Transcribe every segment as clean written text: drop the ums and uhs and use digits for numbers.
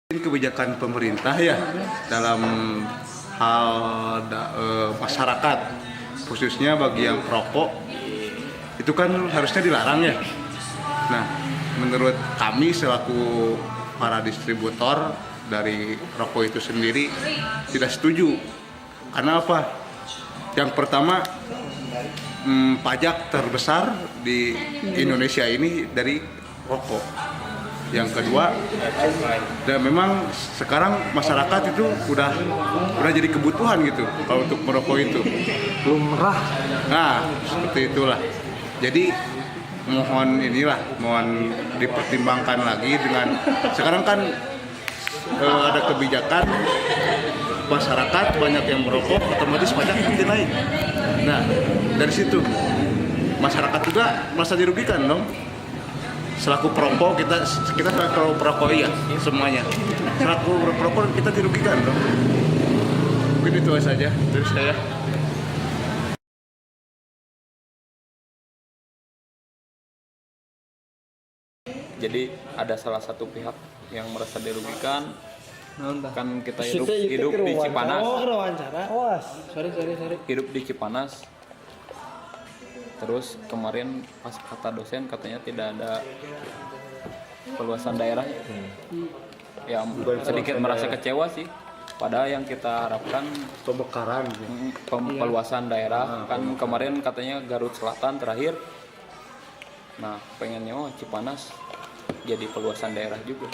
Kebijakan pemerintah ya dalam hal masyarakat, khususnya bagi yang perokok itu kan harusnya dilarang ya. Nah, menurut kami selaku para distributor dari rokok itu sendiri tidak setuju. Karena apa? Yang pertama, pajak terbesar di Indonesia ini dari rokok. Yang kedua, dan memang sekarang masyarakat itu udah jadi kebutuhan gitu kalau untuk merokok itu. Lumrah. Nah, seperti itulah. Jadi mohon dipertimbangkan lagi dengan sekarang kan ada kebijakan masyarakat banyak yang merokok, otomatis pajak nanti naik. Nah, dari situ masyarakat juga merasa dirugikan dong. Selaku perokok kita selaku perokok ya semuanya. Selaku perokok kita dirugikan dong. Mungkin itu saja dari saya. Jadi ada salah satu pihak yang merasa dirugikan. Kan kita hidup di Cipanas. Hidup di Cipanas. Terus kemarin pas kata dosen katanya tidak ada perluasan daerah. Ya sedikit merasa kecewa sih. Padahal yang kita harapkan Pemekaran. Perluasan daerah. Kan kemarin katanya Garut Selatan terakhir. Nah pengennya Cipanas jadi perluasan daerah juga.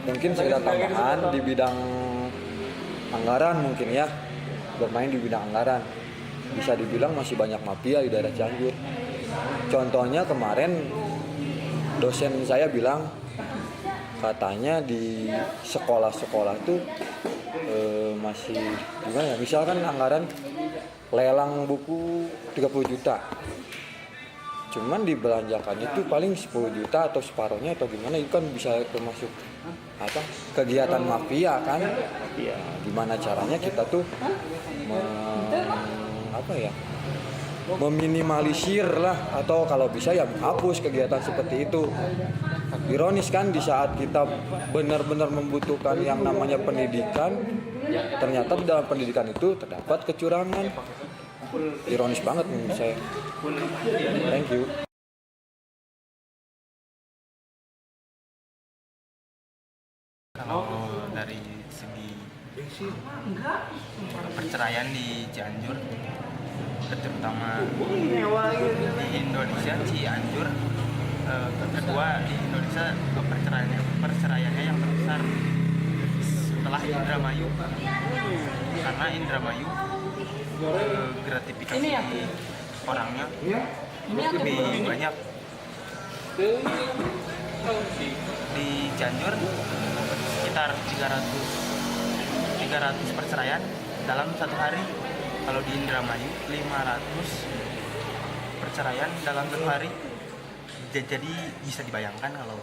Mungkin sekedar tambahan di bidang anggaran mungkin ya, bermain di bidang anggaran. Bisa dibilang masih banyak mafia di daerah Cianjur. Contohnya kemarin dosen saya bilang katanya di sekolah-sekolah itu masih gimana ya, misalkan anggaran lelang buku 30 juta. Cuman dibelanjakannya itu paling 10 juta atau separuhnya atau gimana, itu kan bisa termasuk kegiatan mafia kan. Ya, gimana caranya kita tuh meminimalisir lah, atau kalau bisa ya menghapus kegiatan seperti itu. Ironis kan, di saat kita benar-benar membutuhkan yang namanya pendidikan, ternyata di dalam pendidikan itu terdapat kecurangan. Ironis banget menurut saya. Thank you. Kalau dari segi perceraian di Cianjur, terutama di Indonesia, Cianjur kedua di Indonesia perceraiannya yang terbesar setelah Indramayu, karena Indramayu gratifikasi orangnya lebih banyak. Di Cianjur sekitar 300 perceraian dalam satu hari. Kalau di Indramayu 500 perceraian dalam satu hari. Jadi bisa dibayangkan kalau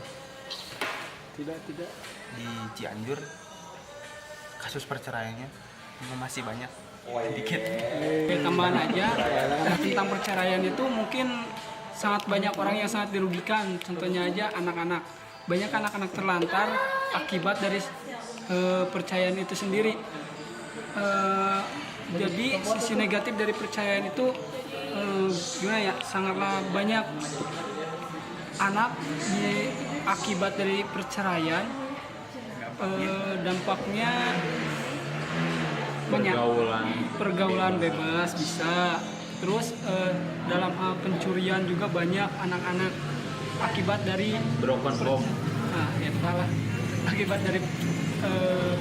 tidak di Cianjur kasus perceraiannya masih banyak. Sedikit. Tambahan aja tentang perceraian itu, mungkin sangat banyak orang yang sangat dirugikan. Contohnya aja anak-anak. Banyak anak-anak terlantar akibat dari perceraian itu sendiri. Jadi sisi negatif dari perceraian itu gimana ya? Sangatlah banyak anak akibat dari perceraian. Dampaknya banyak, pergaulan bebas bisa, terus dalam hal pencurian juga banyak anak-anak akibat dari Broken home. Nah, ya salah, akibat dari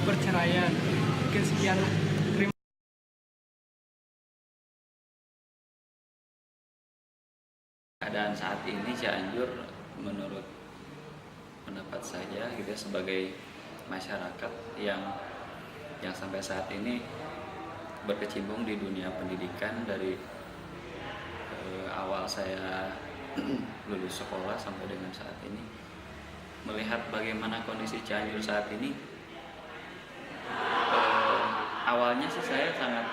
perceraian. Mungkin sekian. Terima. Keadaan saat ini Cianjur menurut pendapat saya gitu sebagai masyarakat yang sampai saat ini berkecimpung di dunia pendidikan dari awal saya lulus sekolah sampai dengan saat ini, melihat bagaimana kondisi Cianjur saat ini, awalnya sih saya sangat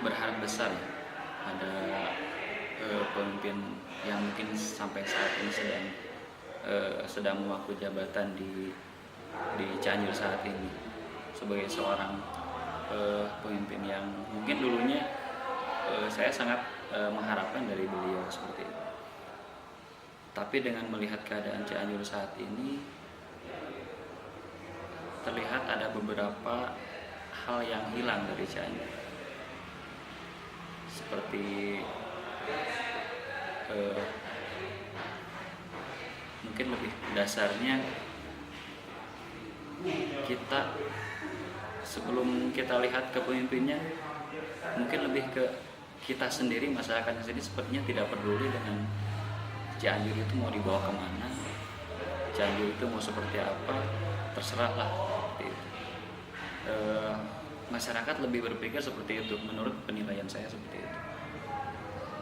berharap besar ya, ada pemimpin yang mungkin sampai saat ini sedang memangku jabatan di Cianjur saat ini sebagai seorang pemimpin yang mungkin dulunya saya sangat mengharapkan dari beliau seperti itu. Tapi dengan melihat keadaan Cianjur saat ini, terlihat ada beberapa hal yang hilang dari Cianjur. Seperti mungkin lebih dasarnya, kita sebelum kita lihat ke pemimpinnya, mungkin lebih ke kita sendiri, masyarakatnya sendiri sepertinya tidak peduli dengan Cianjur itu mau dibawa kemana, Cianjur itu mau seperti apa, terserahlah. Masyarakat lebih berpikir seperti itu, menurut penilaian saya seperti itu.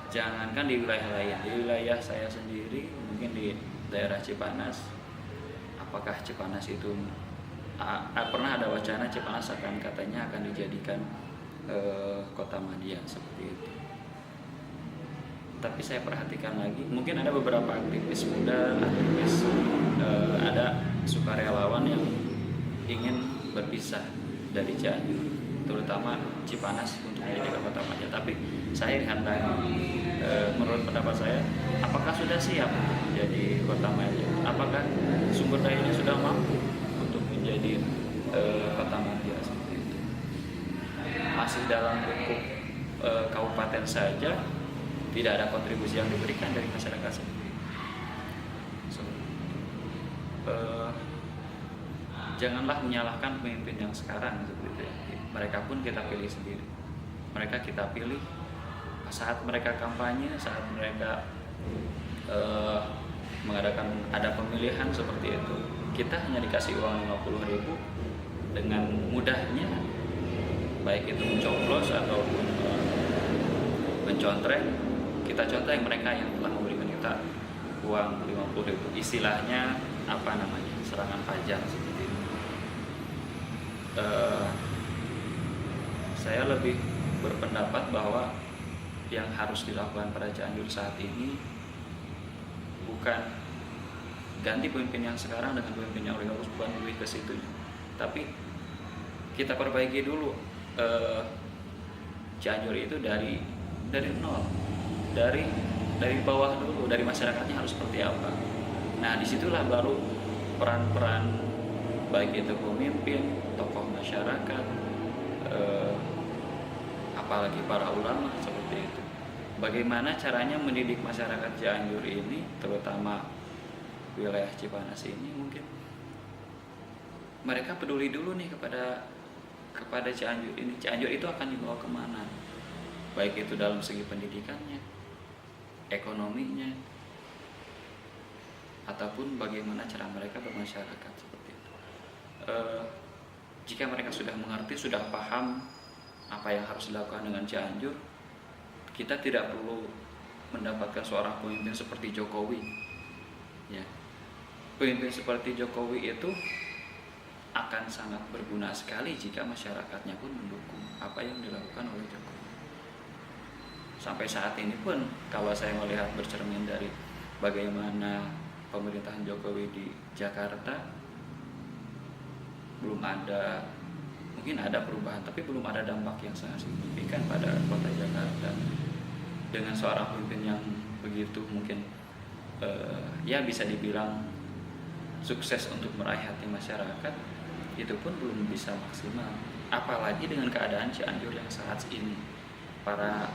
Jangankan di wilayah lain, di wilayah saya sendiri, mungkin di daerah Cipanas, apakah Cipanas itu pernah ada wacana Cipanas katanya akan dijadikan kota madya seperti itu. Tapi saya perhatikan lagi, mungkin ada beberapa aktivis muda, ada sukarelawan yang ingin berpisah dari Cianjur, terutama Cipanas untuk menjadikan kota madya. Tapi saya lihat lagi, menurut pendapat saya, apakah sudah siap menjadi kota madya? Apakah sumber dayanya sudah mampu untuk menjadi kota madya seperti itu? Masih dalam lingkup kabupaten saja, tidak ada kontribusi yang diberikan dari masyarakat sendiri. Janganlah menyalahkan pemimpin yang sekarang seperti itu. Mereka pun kita pilih sendiri. Mereka kita pilih saat mereka kampanye, saat mereka mengadakan ada pemilihan seperti itu. Kita hanya dikasih uang 50.000 dengan mudahnya, baik itu mencoblos ataupun mencontreng. Kita contoh mereka yang telah memberikan kita uang 50.000, istilahnya apa namanya, serangan fajar seperti itu. Saya lebih berpendapat bahwa yang harus dilakukan pada Cianjur saat ini bukan ganti pemimpin yang sekarang dengan pemimpin yang lebih bagus, bukan lebih ke situ, tapi kita perbaiki dulu Cianjur itu dari nol, dari bawah dulu, dari masyarakatnya harus seperti apa. Nah, disitulah baru peran-peran baik itu pemimpin, tokoh masyarakat, apalagi para ulama seperti itu. Bagaimana caranya mendidik masyarakat Cianjur ini, terutama wilayah Cipanas ini, mungkin mereka peduli dulu nih kepada Cianjur ini. Cianjur itu akan dibawa kemana? Baik itu dalam segi pendidikannya, ekonominya, ataupun bagaimana cara mereka bermasyarakat seperti itu. Jika mereka sudah mengerti, sudah paham apa yang harus dilakukan dengan Cianjur, kita tidak perlu mendapatkan seorang pemimpin seperti Jokowi. Ya, pemimpin seperti Jokowi itu akan sangat berguna sekali jika masyarakatnya pun mendukung apa yang dilakukan oleh Jokowi. Sampai saat ini pun kalau saya melihat bercermin dari bagaimana pemerintahan Jokowi di Jakarta, belum ada, mungkin ada perubahan, tapi belum ada dampak yang sangat signifikan pada kota Jakarta. Dengan seorang pemimpin yang begitu mungkin ya bisa dibilang sukses untuk meraih hati masyarakat, itu pun belum bisa maksimal. Apalagi dengan keadaan Cianjur yang saat ini, para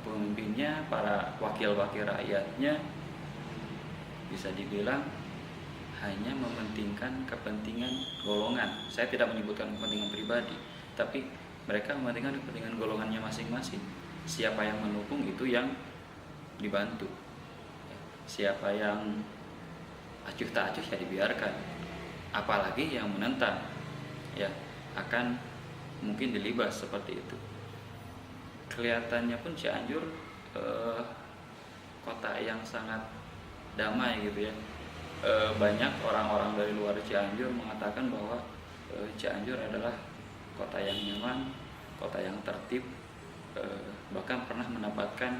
pemimpinnya, para wakil-wakil rakyatnya bisa dibilang hanya mementingkan kepentingan golongan. Saya tidak menyebutkan kepentingan pribadi, tapi mereka mementingkan kepentingan golongannya masing-masing. Siapa yang mendukung itu yang dibantu, siapa yang acuh tak acuh ya dibiarkan, apalagi yang menentang ya akan mungkin dilibas seperti itu. Kelihatannya pun Cianjur kota yang sangat damai gitu ya. Banyak orang-orang dari luar Cianjur mengatakan bahwa Cianjur adalah kota yang nyaman, kota yang tertib, bahkan pernah mendapatkan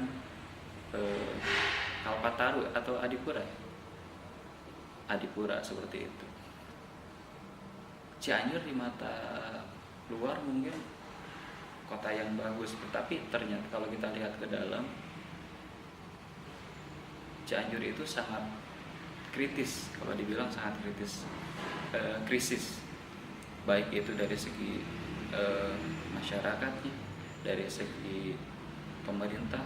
Kalpataru atau Adipura. Adipura seperti itu. Cianjur di mata luar mungkin kota yang bagus, tetapi ternyata kalau kita lihat ke dalam, Cianjur itu sangat kritis, kalau dibilang sangat kritis, krisis, baik itu dari segi masyarakatnya, dari segi pemerintah,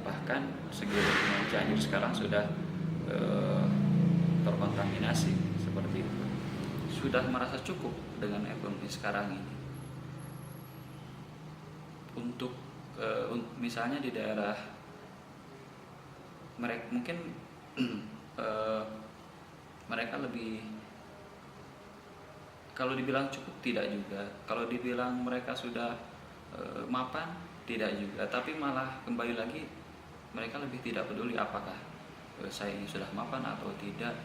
bahkan segi lingkungan Cianjur sekarang sudah terkontaminasi seperti itu. Sudah merasa cukup dengan ekonomi sekarang ini. Untuk misalnya di daerah mereka mungkin mereka lebih, kalau dibilang cukup tidak juga, kalau dibilang mereka sudah mapan tidak juga, tapi malah kembali lagi mereka lebih tidak peduli apakah saya ini sudah mapan atau tidak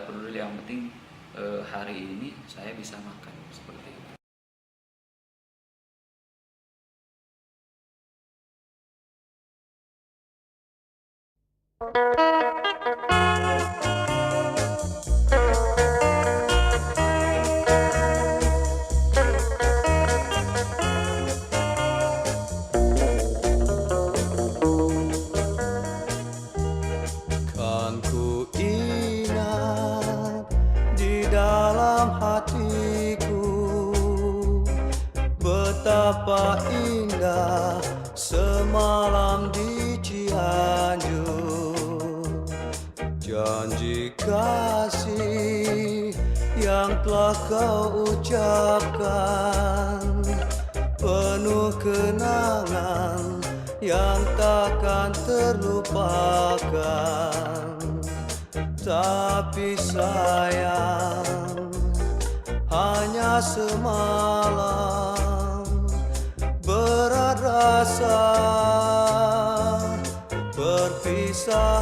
peduli, yang penting hari ini saya bisa makan, seperti itu. Kan ku ingat di dalam hatiku betapa indah semalam di Cianjur. Janji kasih yang telah kau ucapkan, penuh kenangan yang takkan terlupakan. Tapi sayang, hanya semalam berat rasa perpisahan.